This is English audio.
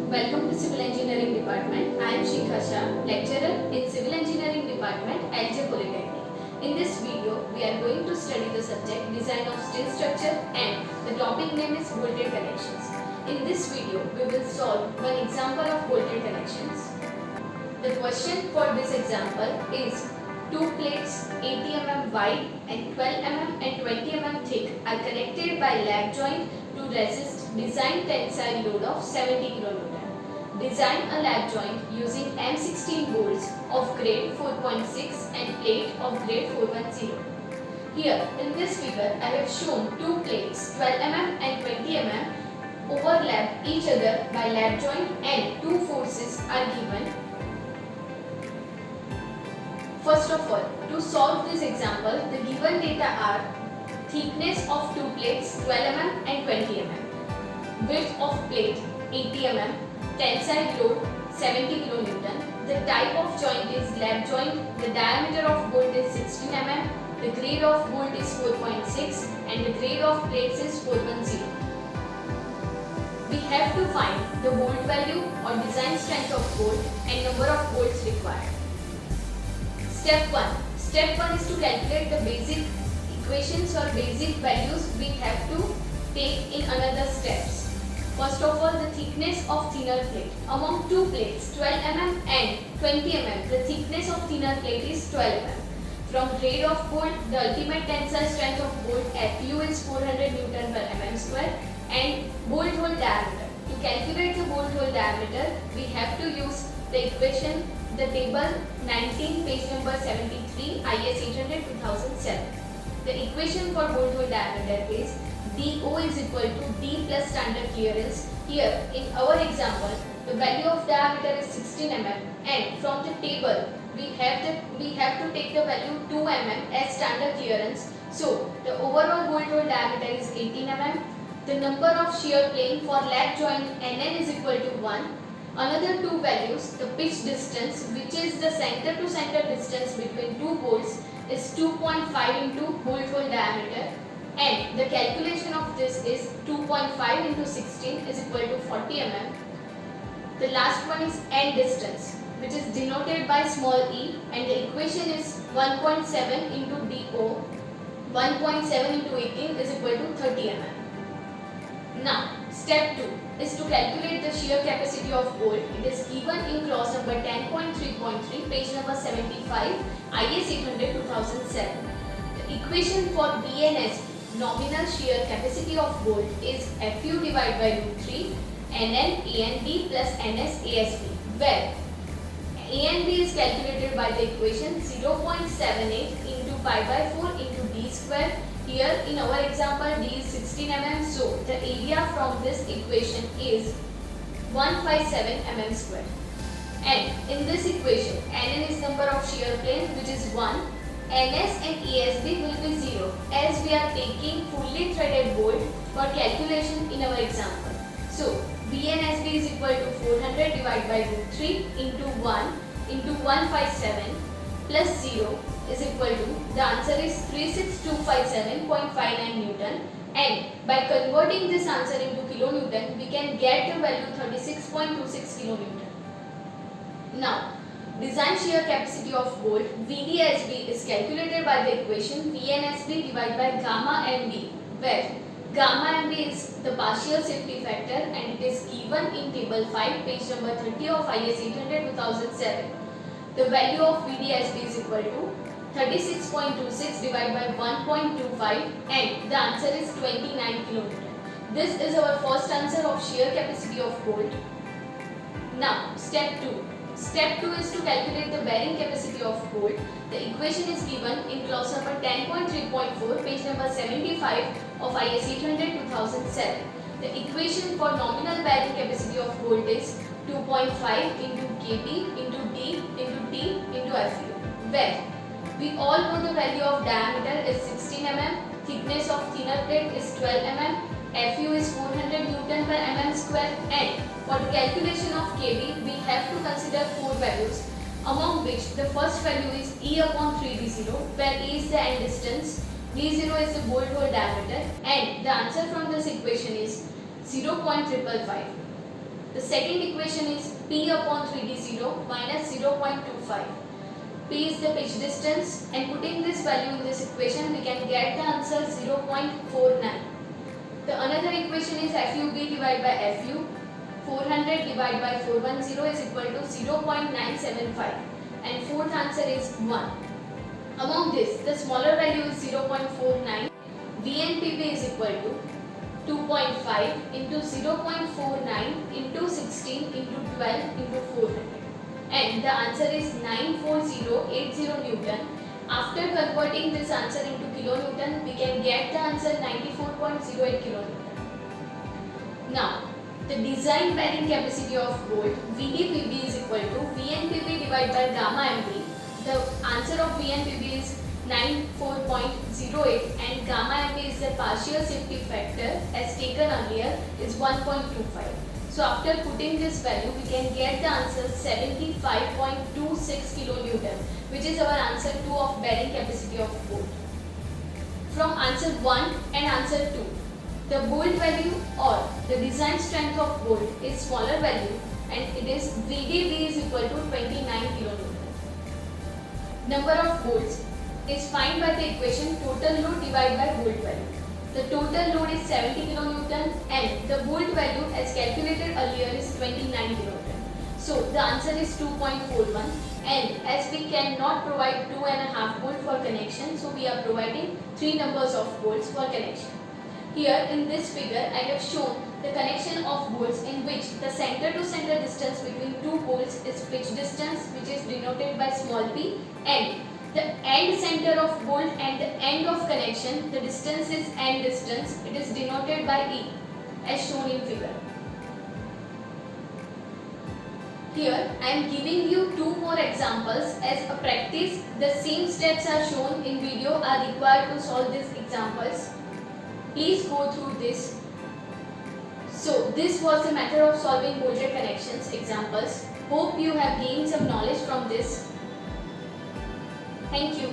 Welcome to Civil Engineering Department. I am Shikha Shah, lecturer in Civil Engineering Department, LJ Polytechnic. In this video, we are going to study the subject Design of Steel Structure and the topic name is Bolted Connections. In this video, we will solve one example of bolted connections. The question for this example is two plates 80 mm wide and 12 mm and 20 mm thick are connected by lap joint to resist design tensile load of 70 kN. Design a lap joint using M16 bolts of grade 4.6 and plate of grade 410. Here in this figure I have shown two plates 12 mm and 20 mm overlap each other by lap joint and two forces are given. First of all, to solve this example, the given data are thickness of two plates 12 mm and 20 mm, width of plate 80 mm, tensile load 70 kN, the type of joint is lap joint, the diameter of bolt is 16 mm, the grade of bolt is 4.6 and the grade of plates is 410. We have to find the bolt value or design strength of bolt and number of bolts required. Step 1. Step 1 is to calculate the basic equations or basic values we have to take in another steps. First of all, the thickness of thinner plate. Among two plates 12 mm and 20 mm, the thickness of thinner plate is 12 mm. From grade of bolt, the ultimate tensile strength of bolt Fu is 400 Newton per mm square and bolt hole diameter. To calculate the bolt hole diameter, we have to use the equation, the table 19, page number 73, IS 800-2007. The equation for bolt hole diameter is DO is equal to D plus standard clearance. Here in our example, the value of diameter is 16 mm and from the table we have to take the value 2 mm as standard clearance. So the overall bolt hole diameter is 18 mm. The number of shear plane for lap joint NN is equal to 1. Another two values, the pitch distance, which is the center to center distance between two bolts, is 2.5 into bolt hole diameter, and the calculation of this is 2.5 into 16 is equal to 40 mm. The last one is end distance, which is denoted by small e, and the equation is 1.7 into DO. 1.7 into 18 is equal to 30 mm. Now, step 2 is to calculate the shear capacity of bolt. It is given in clause number 10.3.3, page number 75, IS 800-2007. The equation for BNS, nominal shear capacity of bolt, is Fu divided by root 3, NN ANB plus NS ASB, where ANB is calculated by the equation 0.78 into pi by 4 into d square. Here in our example d is 16 mm, so the area from this equation is 157 mm square. And in this equation, Nn is number of shear plane, which is 1. Ns and ASB will be 0 as we are taking fully threaded bolt for calculation in our example. So BNSB is equal to 400 divided by root 3 into 1 into 157 plus 0 is equal to, the answer is 36257.59 Newton, and by converting this answer into kilonewton, we can get the value 36.26 kilonewton. Now, design shear capacity of bolt VDSB is calculated by the equation VNSB divided by gamma MB, where gamma MB is the partial safety factor and it is given in table 5, page number 30 of IS 800-2007. The value of VDSB is equal to 36.26 divided by 1.25 and the answer is 29 kilonewton. This is our first answer of shear capacity of bolt. Now, step 2. Step 2 is to calculate the bearing capacity of bolt. The equation is given in clause number 10.3.4, page number 75 of IS 800-2007. The equation for nominal bearing capacity of bolt is 2.5 into Kb into D into T into Fu, where we all know the value of diameter is 16 mm, thickness of thinner plate is 12 mm, Fu is 400 Newton per mm square, and for the calculation of Kb we have to consider four values, among which the first value is E upon 3d0, where E is the end distance, d0 is the bolt hole diameter, and the answer from this equation is 0.555. The second equation is P upon 3d0 minus 0.25. P is the pitch distance, and putting this value in this equation we can get the answer 0.49. The another equation is FUB divided by FU. 400 divided by 410 is equal to 0.975, and fourth answer is 1. Among this, the smaller value is 0.49. VNPB is equal to 2.5 into 0.49 into 16 into 12 into 400, and the answer is 94080 Newton. After converting this answer into kilonewton, we can get the answer 94.08 kilonewton. Now, the design bearing capacity of bolt VDPB is equal to VNPB divided by gamma MB. The answer of VNPB is 94.08, and gamma MB is the partial safety factor as taken earlier is 1.25. So after putting this value, we can get the answer 75.26 kilonewton, which is our answer 2 of bearing capacity of bolt. From answer 1 and answer 2, the bolt value or the design strength of bolt is smaller value, and it is VDB is equal to 29 kilonewton. Number of bolts is found by the equation total load divided by bolt value. The total load is 70 kilonewton and the bolt value as calculated earlier is 29 kilonewton. So the answer is 2.41, and as we cannot provide 2.5 bolt for connection, so we are providing 3 numbers of bolts for connection. Here in this figure I have shown the connection of bolts in which the center to center distance between two bolts is pitch distance, which is denoted by small p, and the end center of bolt and the end of connection, the distance is end distance, it is denoted by E as shown in figure. Here I am giving you 2 more examples as a practice. The same steps are shown in video are required to solve these examples. Please go through this. So this was the method of solving bolted connections examples. Hope you have gained some knowledge from this. Thank you.